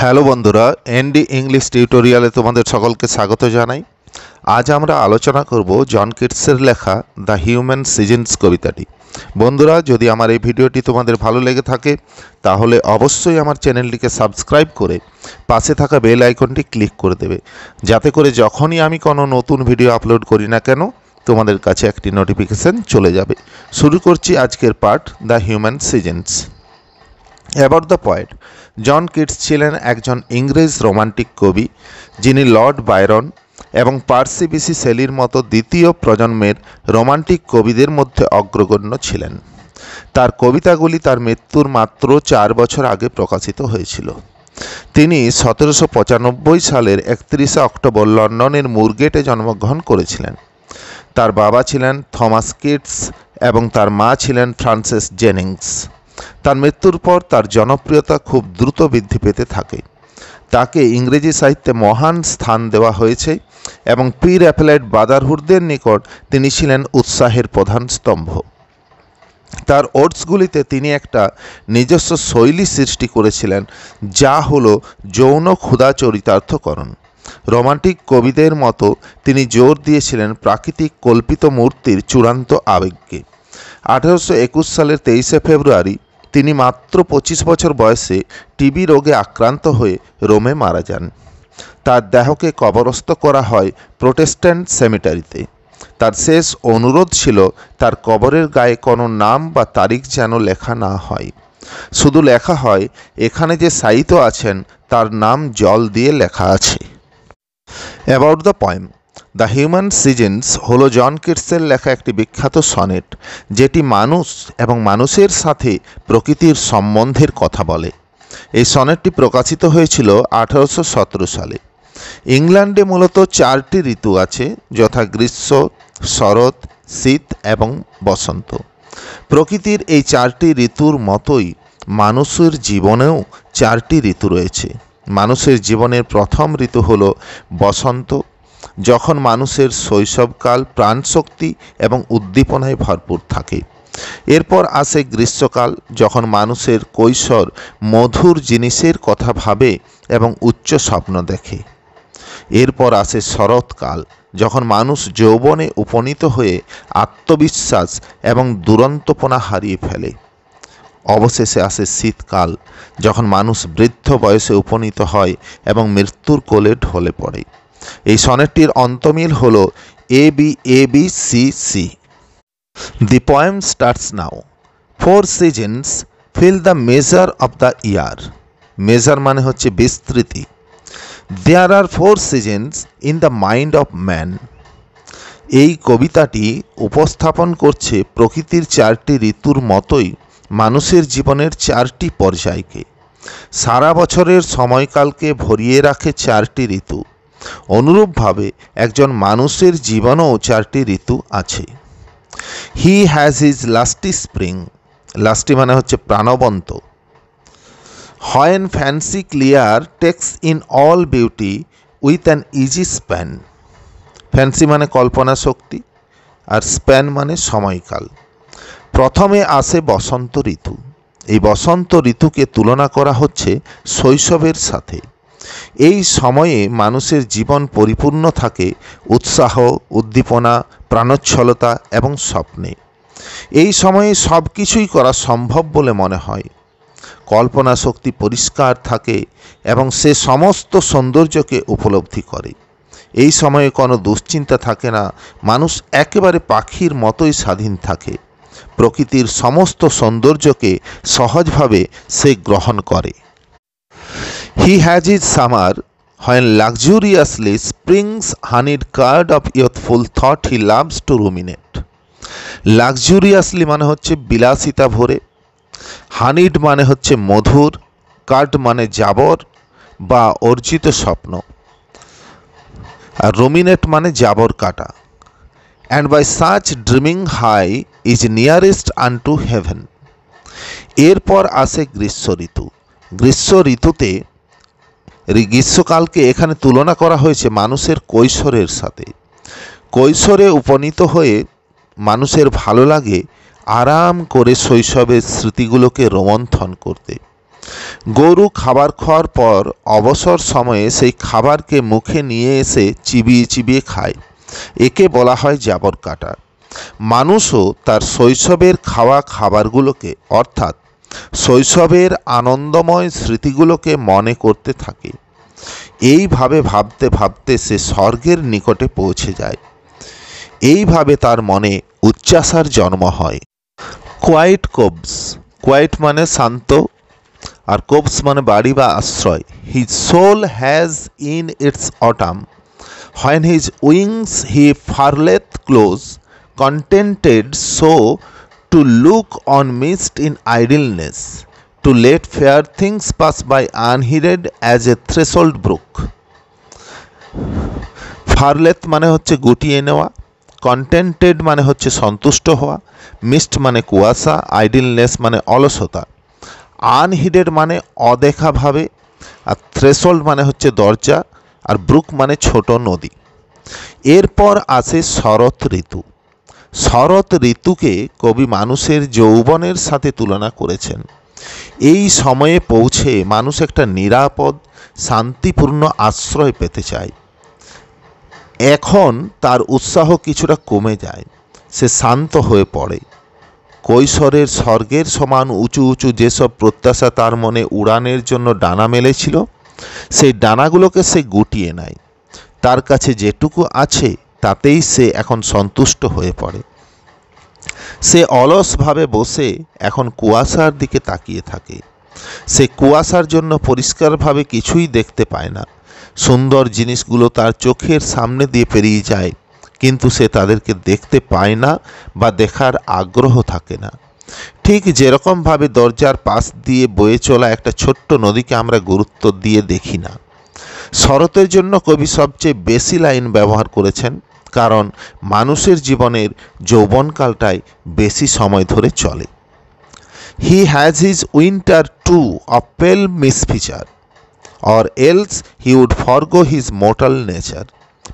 Hello বন্ধুরা, ND English টিউটোরিয়ালে তোমাদের সকলকে স্বাগত জানাই। আজ আমরা আলোচনা করব জন কিটসের লেখা দ্য হিউম্যান সিজনস কবিতাটি। বন্ধুরা, যদি আমার এই ভিডিওটি তোমাদের ভালো লেগে থাকে তাহলে অবশ্যই আমার চ্যানেলটিকে সাবস্ক্রাইব করে পাশে থাকা বেল আইকনটি ক্লিক করে দেবে, যাতে করে যখনই আমি কোনো নতুন ভিডিও আপলোড করি না কেন তোমাদের কাছে একটি নোটিফিকেশন চলে যাবে। শুরু করছি আজকের part, the human seasons. About the poet. John Keats ছিলেন একজন ইংরেজ রোমান্টিক কবি, যিনি লর্ড বায়রন এবং পার্সি বিসি শেলির মতো দ্বিতীয় প্রজন্মের রোমান্টিক কবিদের মধ্যে অগ্রগণ্য ছিলেন। তার কবিতাগুলি তার মৃত্যুর মাত্র 4 বছর আগে প্রকাশিত হয়েছিল। তিনি 1795 সালের 31 অক্টোবর লন্ডনের মুরগেটে জন্মগ্রহণ করেছিলেন। তার বাবা ছিলেন থমাস কিটস এবং তার মা ছিলেন ফ্রান্সেস জেনিংস। তার মৃত্যুর পর তার জনপ্রিয়তা খুব দ্রুত বৃদ্ধি পেতে থাকে। তাকে ইংরেজি সাহিত্যে মহান স্থান দেওয়া হয়েছে এবং প্রি র্যাপেলাইট ব্রাদারহুডদের নিকট তিনি ছিলেন উৎসাহের প্রধান স্তম্ভ। তার ওডসগুলিতে তিনি একটা নিজস্ব শৈলী সৃষ্টি করেছিলেন, যা হলো যৌন ক্ষুধা চরিতার্থকরণ। রোমান্টিক কবিদের মতো তিনি জোর দিয়েছিলেন প্রাকৃতিক কল্পিত মূর্তির চূড়ান্ত আবেগকে। 1821 সালের 23 ফেব্রুয়ারি তিনি মাত্র 25 বছর বয়সে টিবি রোগে আক্রান্ত হয়ে রোমে মারা যান। তার দেহকে কবরস্থ করা হয় প্রোটেস্ট্যান্ট সেমিটারিতে। তার শেষ অনুরোধ ছিল তার কবরের গায়ে কোনো নাম বা তারিখ যেন লেখা না হয়। শুধু লেখা হয়, এখানে যে শায়িত আছেন তার নাম জল দিয়ে লেখা আছে। About the poem. The human seasons হলো জন কিটসের লেখা একটি বিখ্যাত সনেট, যেটি মানুষ এবং মানুষের সাথে প্রকৃতির সম্বন্ধের কথা বলে। এই সনেটটি প্রকাশিত হয়েছিল 1817 সালে। ইংল্যান্ডে মূলত 4টি ঋতু আছে, যথা গ্রীষ্ম, শরৎ, শীত এবং বসন্ত। প্রকৃতির এই 4টি ঋতুর মতোই মানুষের জীবনেও 4টি ঋতু রয়েছে। মানুষের জীবনের প্রথম ঋতু হলো বসন্ত, যখন মানুষের শৈশবকাল প্রাণশক্তি এবং উদ্দীপনায় ভরপুর থাকে। এরপর আসে গ্রীষ্মকাল, যখন মানুষের কৈশোর মধুর জিনিসের কথা ভাবে এবং উচ্চ স্বপ্ন দেখে। এরপর আসে শরৎকাল, যখন মানুষ যৌবনে উপনীত হয়ে আত্মবিশ্বাস এবং দুরন্তপনা হারিয়ে ফেলে। অবশেষে আসে শীতকাল, যখন মানুষ বৃদ্ধ বয়সে উপনীত হয় এবং মৃত্যুর কোলে ঢলে পড়ে। এই সনেটটির অন্তমিল হল ABABCC। The poem starts now. 4 seasons fill the measure of the year. Measure মানে হচ্ছে বিস্তৃতি। There are 4 seasons in the mind of man. এই কবিতাটি উপস্থাপন করছে প্রকৃতির 4টি ঋতুর মতোই মানুষের জীবনের 4টি পর্যায়কে। সারা বছরের সময়কালকে ভরিয়ে রাখে 4টি ঋতু। অনুরূপভাবে একজন মানুষের জীবনেও 4টি ঋতু আছে। He has his lusty spring. Lusty মানে হচ্ছে প্রাণবন্ত। When fancy clear takes in all beauty with an easy span. Fancy মানে কল্পনা শক্তি, আর স্প্যান মানে সময়কাল। প্রথমে আসে বসন্ত ঋতু। এই বসন্ত ঋতুকে তুলনা করা হচ্ছে শৈশবের সাথে। এই সময়ে মানুষের জীবন পরিপূর্ণ থাকে উৎসাহ, উদ্দীপনা, প্রাণোচ্ছলতা এবং স্বপ্নে। এই সময়ে সব কিছুই করা সম্ভব বলে মনে হয়। কল্পনা শক্তি পরিষ্কার থাকে এবং সে সমস্ত সৌন্দর্যকে উপলব্ধি করে। এই সময়ে কোনো দুশ্চিন্তা থাকে না, মানুষ একেবারে পাখির মতোই স্বাধীন থাকে। প্রকৃতির সমস্ত সৌন্দর্যকে সহজভাবে সে গ্রহণ করে। He has his summer when luxuriously springs honeyed curd of youthful thought he loves to ruminate. Luxuriously মানে হচ্ছে বিলাসিতা ভরে, হানিড মানে হচ্ছে মধুর, কার্ড মানে জাবর বা অর্জিত স্বপ্ন, আর রুমিনেট মানে জাবর কাটা। And by such dreaming high is nearest unto heaven. এরপর আসে গ্রীষ্ম ঋতু। গ্রীষ্মকালকে এখানে তুলনা করা হয়েছে মানুষের কৈশোরের সাথে। কৈশোরে উপনীত হয়ে মানুষের ভালো লাগে আরাম করে শৈশবের স্মৃতিগুলোকে রোমন্থন করতে। গরু খাবার খাওয়ার পর অবসর সময়ে সেই খাবারকে মুখে নিয়ে এসে চিবিয়ে চিবিয়ে খায়, একে বলা হয় জাবর কাটা। মানুষও তার শৈশবের খাওয়া খাবারগুলোকে অর্থাৎ শৈশবের আনন্দময় স্মৃতিগুলোকে মনে করতে থাকে। এইভাবে ভাবতে ভাবতে সে স্বর্গের নিকটে পৌঁছে যায়। এইভাবে তার মনে উচ্চাসার জন্ম হয়। কোয়াইট কোবস, কোয়াইট মানে শান্ত, আর কোবস মানে বাড়ি বা আশ্রয়। His soul has in its autumn, when his wings he furleth close, contented so to look on mist in idleness, to let fair things pass by unheeded as a threshold brook. ফারলেথ মানে হচ্ছে গুটিয়ে নেওয়া, contented মানে হচ্ছে সন্তুষ্ট হওয়া, mist মানে কুয়াশা, আইডলনেস মানে অলসতা, আনহিডেড মানে অদেখাভাবে, আর থ্রেশোল্ড মানে হচ্ছে দরজা, আর ব্রুক মানে ছোট নদী। এরপর আসে শরৎ ঋতু। শরৎ ঋতুকে কবি মানুষের যৌবনের সাথে তুলনা করেছেন। এই সময়ে পৌঁছে মানুষ একটা নিরাপদ শান্তিপূর্ণ আশ্রয় পেতে চায়। এখন তার উৎসাহ কিছুটা কমে যায়, সে শান্ত হয়ে পড়ে। কৈশোরের স্বর্গের সমান উঁচু উঁচু যেসব প্রত্যাশা তার মনে উড়ানের জন্য ডানা মেলেছিল, সেই ডানাগুলোকে সে গুটিয়ে নেয়। তার কাছে যেটুকু আছে তাতেই সে এখন সন্তুষ্ট হয়ে পড়ে। সে অলসভাবে বসে এখন কুয়াশার দিকে তাকিয়ে থাকে। সে কুয়াশার জন্য পরিষ্কারভাবে কিছুই দেখতে পায় না। সুন্দর জিনিসগুলো তার চোখের সামনে দিয়ে পেরিয়ে যায়, কিন্তু সে তাদেরকে দেখতে পায় না বা দেখার আগ্রহ থাকে না। ঠিক যেরকমভাবে দরজার পাশ দিয়ে বয়ে চলা একটা ছোট্ট নদীকে আমরা গুরুত্ব দিয়ে দেখি না। শরতের জন্য কবি সবচেয়ে বেশি লাইন ব্যবহার করেছেন, কারণ মানুষের জীবনের যৌবনকালটাই বেশি সময় ধরে চলে। He has his winter too of pale misfeature, or else he would forgo his mortal nature.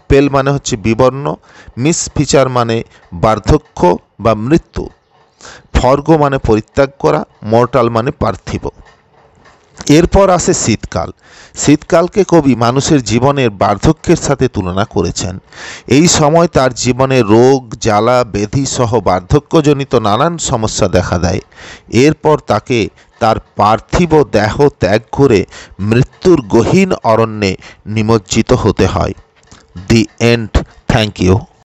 পেল মানে হচ্ছে বিবর্ণ, মিসফিচার মানে বার্ধক্য বা মৃত্যু, ফর্গো মানে পরিত্যাগ করা, মর্টাল মানে পার্থিব। এরপর আসে শীতকাল। শীতকালকে কবি মানুষের জীবনের বার্ধক্যের সাথে তুলনা করেছেন। এই সময় তার জীবনে রোগ, জ্বালা, ব্যাধি সহ বার্ধক্যজনিত নানান সমস্যা দেখা দেয়। এরপর তাকে তার পার্থিব দেহ ত্যাগ করে মৃত্যুর গহীন অরণ্যে নিমজ্জিত হতে হয়। The end. Thank you.